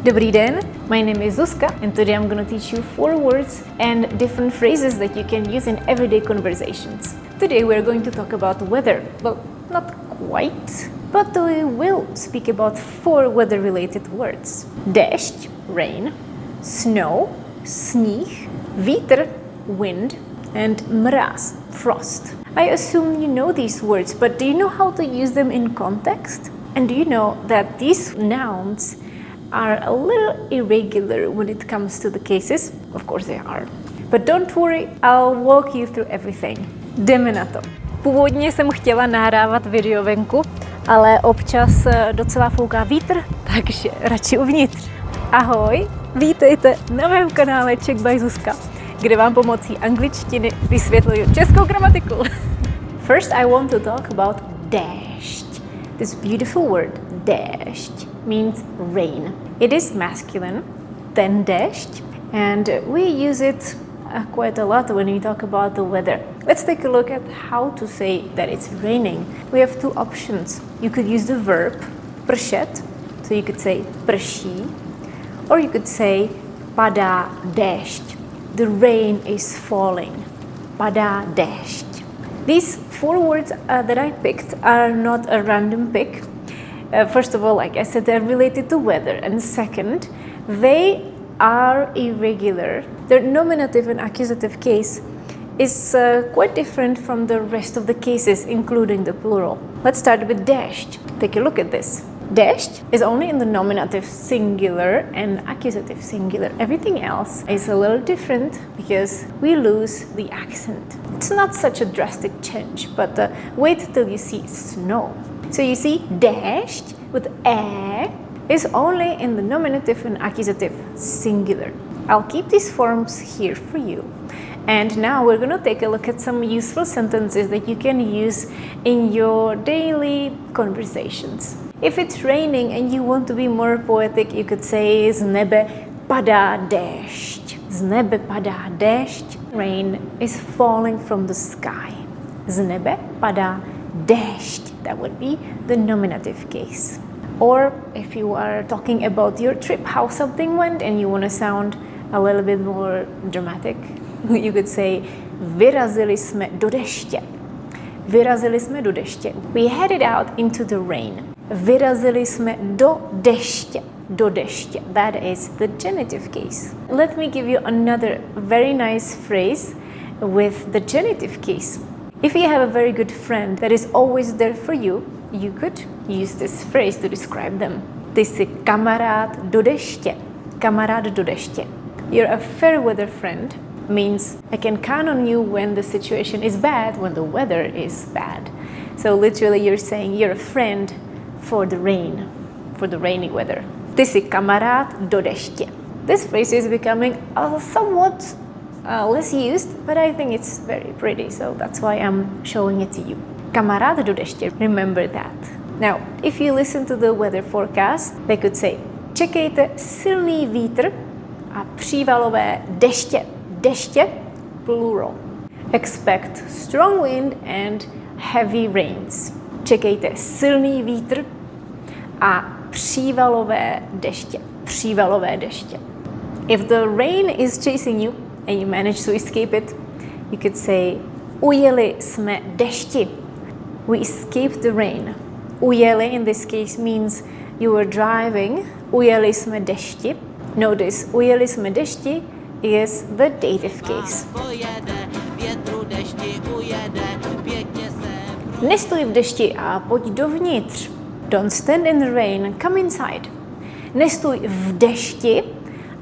Dobrý den, my name is Zuzka and today I'm going to teach you 4 words and different phrases that you can use in everyday conversations. Today we're going to talk about weather. Well, not quite, but we will speak about 4 weather-related words. Déšť, rain, snow, sníh, vítr, wind, and mráz, frost. I assume you know these words, but do you know how to use them in context? And do you know that these nouns are a little irregular when it comes to the cases? Of course they are. But don't worry, I'll walk you through everything. Jdeme na to. Původně jsem chtěla nahrávat video venku, ale občas docela fouká vítr, takže radši uvnitř. Ahoj, vítejte na mém kanále Czech by Zuzka, kde vám pomocí angličtiny vysvětluju českou gramatiku. First I want to talk about déšť. This beautiful word, déšť, means rain. It is masculine, ten déšť, and we use it quite a lot when we talk about the weather. Let's take a look at how to say that it's raining. We have 2 options. You could use the verb pršet, so you could say prší, or you could say padá déšť. The rain is falling. Padá déšť. These 4 words that I picked are not a random pick. First of all, like I said, they're related to weather. And second, they are irregular. Their nominative and accusative case is quite different from the rest of the cases, including the plural. Let's start with déšť. Take a look at this. Déšť is only in the nominative singular and accusative singular. Everything else is a little different because we lose the accent. It's not such a drastic change, but wait till you see snow. So you see, déšť with ä is only in the nominative and accusative singular. I'll keep these forms here for you. And now we're going to take a look at some useful sentences that you can use in your daily conversations. If it's raining and you want to be more poetic, you could say z nebe padá déšť. Z nebe padá déšť. Rain is falling from the sky. Z nebe padá déšť. That would be the nominative case. Or if you are talking about your trip, how something went, and you want to sound a little bit more dramatic, you could say vyrazili jsme do deště. Vyrazili jsme do deště. We headed out into the rain. Vyrazili jsme do deště. Do deště. That is the genitive case. Let me give you another very nice phrase with the genitive case. If you have a very good friend that is always there for you, you could use this phrase to describe them. Ty jsi kamarád do deště. Kamarád do deště. You're a fair weather friend means I can count on you when the situation is bad, when the weather is bad. So literally you're saying you're a friend for the rain, for the rainy weather. Ty jsi kamarád do deště. This phrase is becoming somewhat less used, but I think it's very pretty, so that's why I'm showing it to you. Kamarád do deště, remember that. Now, if you listen to the weather forecast, they could say čekejte silný vítr a přívalové deště. Deště, plural. Expect strong wind and heavy rains. Čekejte silný vítr a přívalové deště. Přívalové deště. If the rain is chasing you and you manage to escape it, you could say ujeli jsme dešti. We escaped the rain. Ujeli in this case means you were driving. Ujeli jsme dešti. Notice, ujeli jsme dešti is the dative case. Nestůj v dešti a pojď dovnitř. Don't stand in the rain, come inside. Nestůj v dešti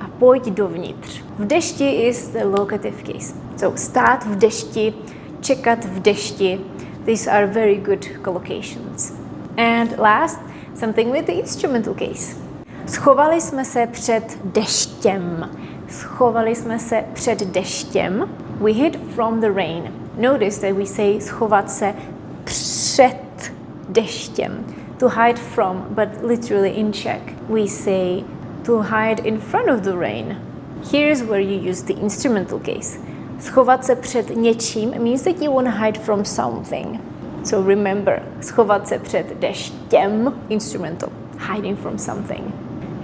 a pojď dovnitř. V dešti is the locative case. So stát v dešti, čekat v dešti. These are very good collocations. And last, something with the instrumental case. Schovali jsme se před deštěm. Schovali jsme se před deštěm. We hid from the rain. Notice that we say schovat se před deštěm. To hide from, but literally in Czech, we say to hide in front of the rain. Here's where you use the instrumental case. Schovat se před něčím means that you want to hide from something. So remember, schovat se před deštěm, instrumental, hiding from something.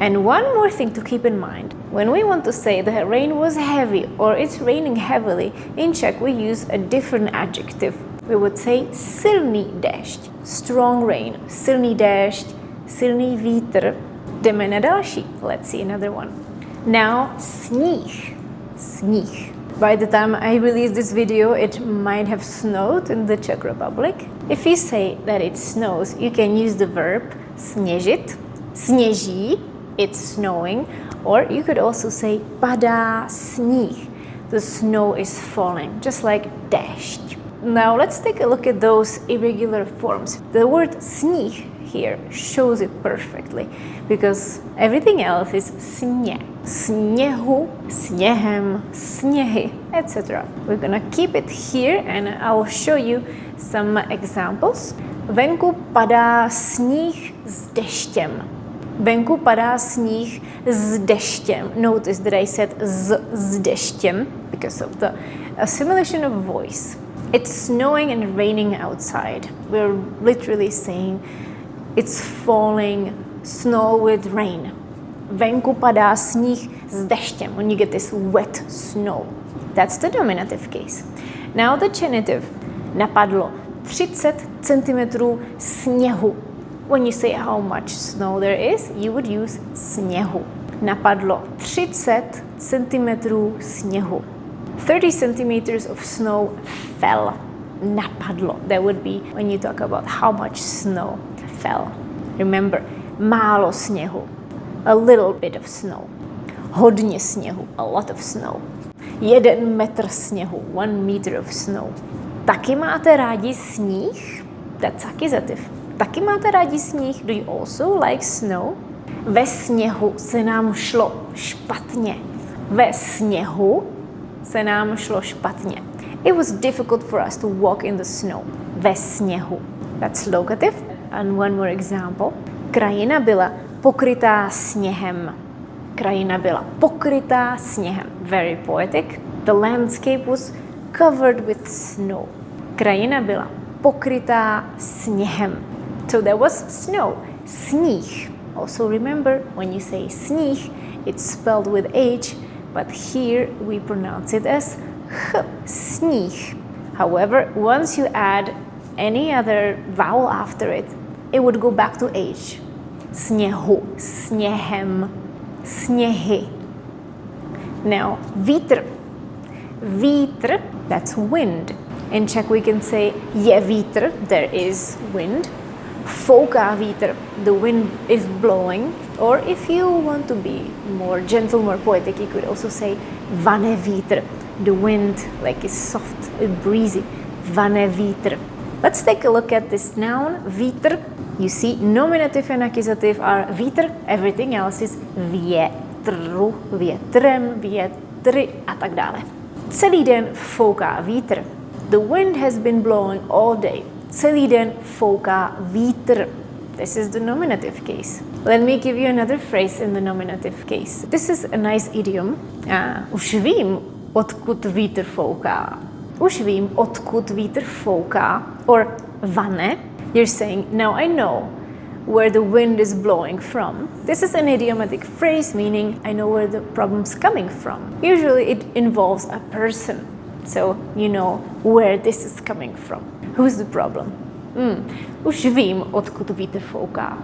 And one more thing to keep in mind. When we want to say the rain was heavy or it's raining heavily, in Czech we use a different adjective. We would say silný déšť, strong rain, silný déšť, silný vítr. Jdeme na další. Let's see another one. Now, sníh, sníh. By the time I release this video, it might have snowed in the Czech Republic. If you say that it snows, you can use the verb sněžit, sněží, it's snowing, or you could also say padá sníh, the snow is falling, just like déšť. Now let's take a look at those irregular forms. The word sníh here shows it perfectly because everything else is sně, sněhu, sněhem, sněhy, etc. We're gonna keep it here and I'll show you some examples. Venku padá sníh s deštěm. Venku padá sníh s deštěm. Notice that I said s deštěm because of the assimilation of voice. It's snowing and raining outside. We're literally saying it's falling snow with rain. Venku padá sníh s deštěm. When you get this wet snow. That's the nominative case. Now the genitive. Napadlo 30 centimetrů sněhu. When you say how much snow there is, you would use sněhu. Napadlo 30 centimetrů sněhu. 30 centimeters of snow fell. Napadlo. That would be when you talk about how much snow fell. Remember, málo sněhu. A little bit of snow. Hodně sněhu. A lot of snow. 1 metr sněhu. 1 meter of snow. Taky máte rádi sníh? That's accusative. Taky máte rádi sníh? Do you also like snow? Ve sněhu se nám šlo špatně. Ve sněhu se nám šlo špatně. It was difficult for us to walk in the snow. Ve sněhu. That's locative. And one more example. Krajina byla pokrytá sněhem. Krajina byla pokrytá sněhem. Very poetic. The landscape was covered with snow. Krajina byla pokrytá sněhem. So there was snow. Sníh. Also remember, when you say sníh, it's spelled with H, but here we pronounce it as H. Sníh. However, once you add any other vowel after it, it would go back to H. Sněhu, sněhem, sněhy. Now, vítr. Vítr, that's wind. In Czech we can say je vítr, there is wind. Fouká vítr, the wind is blowing. Or if you want to be more gentle, more poetic, you could also say vane vítr, the wind like is soft, breezy. Vane vítr. Let's take a look at this noun, vítr. You see, nominative and accusative are vítr, everything else is větru, větrem, větry a tak dále. Celý den fouká vítr. The wind has been blowing all day. Celý den fouká vítr. This is the nominative case. Let me give you another phrase in the nominative case. This is a nice idiom. Už vím, odkud vítr fouká. Už vím, odkud vítr fouká. Or vane. You're saying, now I know where the wind is blowing from. This is an idiomatic phrase meaning I know where the problem's coming from. Usually it involves a person. So you know where this is coming from. Who's the problem? Už vím, odkud vítr fouká.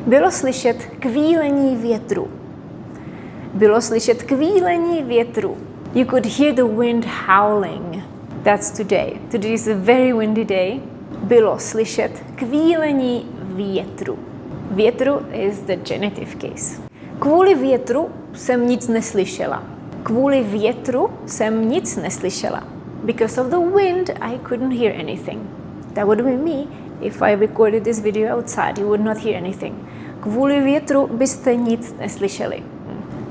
Bylo slyšet kvílení větru. Bylo slyšet kvílení větru. You could hear the wind howling. That's today. Today is a very windy day. Bylo slyšet kvílení větru. Větru is the genitive case. Kvůli větru jsem nic neslyšela. Kvůli větru jsem nic neslyšela. Because of the wind, I couldn't hear anything. That would be me if I recorded this video outside. You would not hear anything. Kvůli větru byste nic neslyšeli.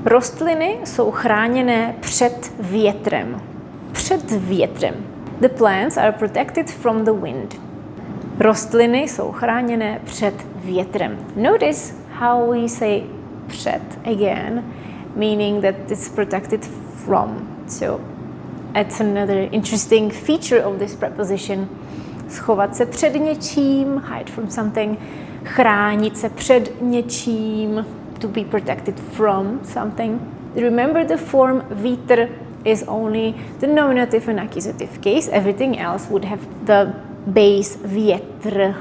Rostliny jsou chráněné před větrem. Před větrem. The plants are protected from the wind. Rostliny jsou chráněné před větrem. Notice how we say před again, meaning that it's protected from. So that's another interesting feature of this preposition. Schovat se před něčím, hide from something, chránit se před něčím, to be protected from something. Remember the form Vítr is only the nominative and accusative case. Everything else would have the base Vítr.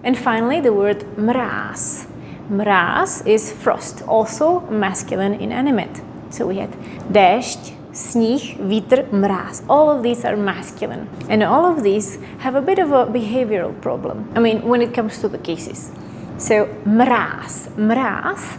And finally, the word Mráz. Mráz is frost, also masculine inanimate. So we had Déšť, Sníh, Vítr, Mráz. All of these are masculine. And all of these have a bit of a behavioral problem. I mean, when it comes to the cases. So Mráz. Mráz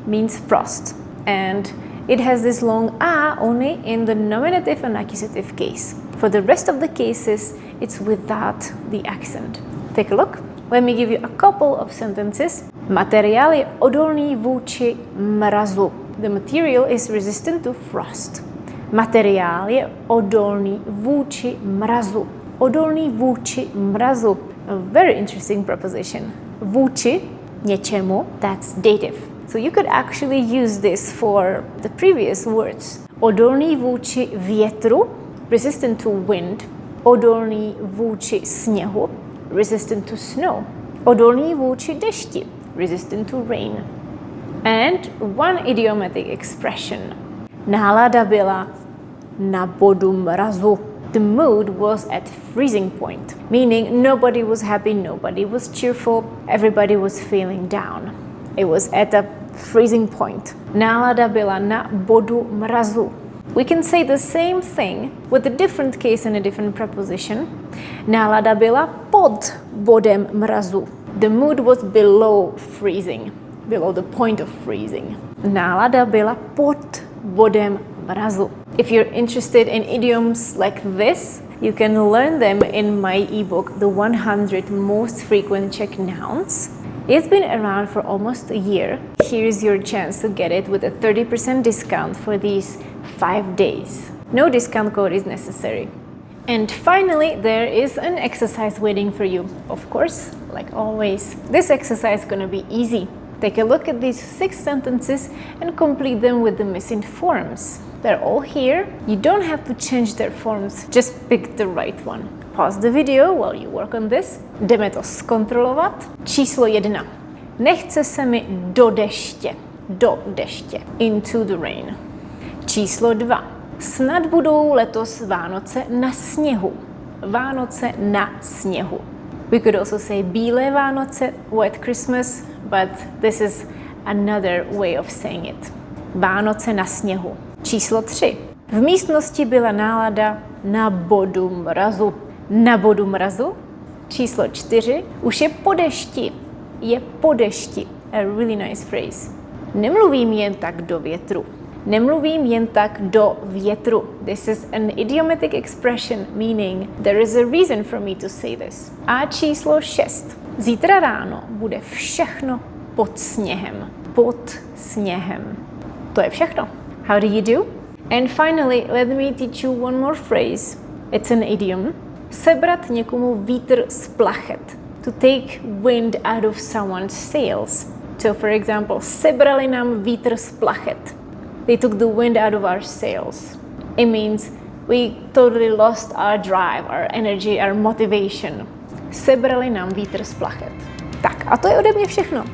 means frost. And it has this long A only in the nominative and accusative case. For the rest of the cases, it's without the accent. Take a look. Let me give you a couple of sentences. Materiál je odolný vůči mrazu. The material is resistant to frost. Materiál je odolný vůči mrazu. Odolný vůči mrazu. A very interesting preposition. Vůči něčemu, that's dative. So you could actually use this for the previous words. Odolný vůči větru, resistant to wind. Odolný vůči sněhu, resistant to snow. Odolný vůči dešti, resistant to rain. And one idiomatic expression. Nálada byla na bodu mrazu. The mood was at freezing point, meaning nobody was happy, nobody was cheerful, everybody was feeling down. It was at a freezing point. Nálada byla na bodu mrazu. We can say the same thing with a different case and a different preposition. Nálada byla pod bodem mrazu. The mood was below freezing, below the point of freezing. Nálada byla pod bodem mrazu. If you're interested in idioms like this, you can learn them in my ebook, The 100 Most Frequent Czech Nouns. It's been around for almost a year. Here's your chance to get it with a 30% discount for these 5 days. No discount code is necessary. And finally, there is an exercise waiting for you, of course, like always. This exercise is going to be easy. Take a look at these 6 sentences and complete them with the missing forms. They're all here. You don't have to change their forms, just pick the right one. Pause the video while you work on this. Jdeme to zkontrolovat. Číslo 1. Nechce se mi do deště. Do deště. Into the rain. Číslo 2. Snad budou letos Vánoce na sněhu. Vánoce na sněhu. We could also say bílé Vánoce, white Christmas, but this is another way of saying it. Vánoce na sněhu. Číslo 3. V místnosti byla nálada na bodu mrazu. Na bodu mrazu. Číslo 4. Už je po dešti. Je po dešti. A really nice phrase. Nemluvím jen tak do větru. Nemluvím jen tak do větru. This is an idiomatic expression meaning there is a reason for me to say this. A číslo 6. Zítra ráno bude všechno pod sněhem. Pod sněhem. To je všechno. How do you do? And finally, let me teach you one more phrase. It's an idiom. Sebrat někomu vítr z plachet. To take wind out of someone's sails. So for example, sebrali nám vítr z plachet. They took the wind out of our sails. It means we totally lost our drive, our energy, our motivation. Sebrali nám vítr z plachet. Tak a to je ode mě všechno.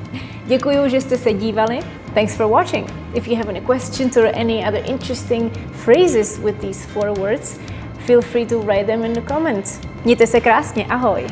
Děkuji, že jste se dívali. Thanks for watching. If you have any questions or any other interesting phrases with these 4 words, feel free to write them in the comments. Mějte se krásně, ahoj!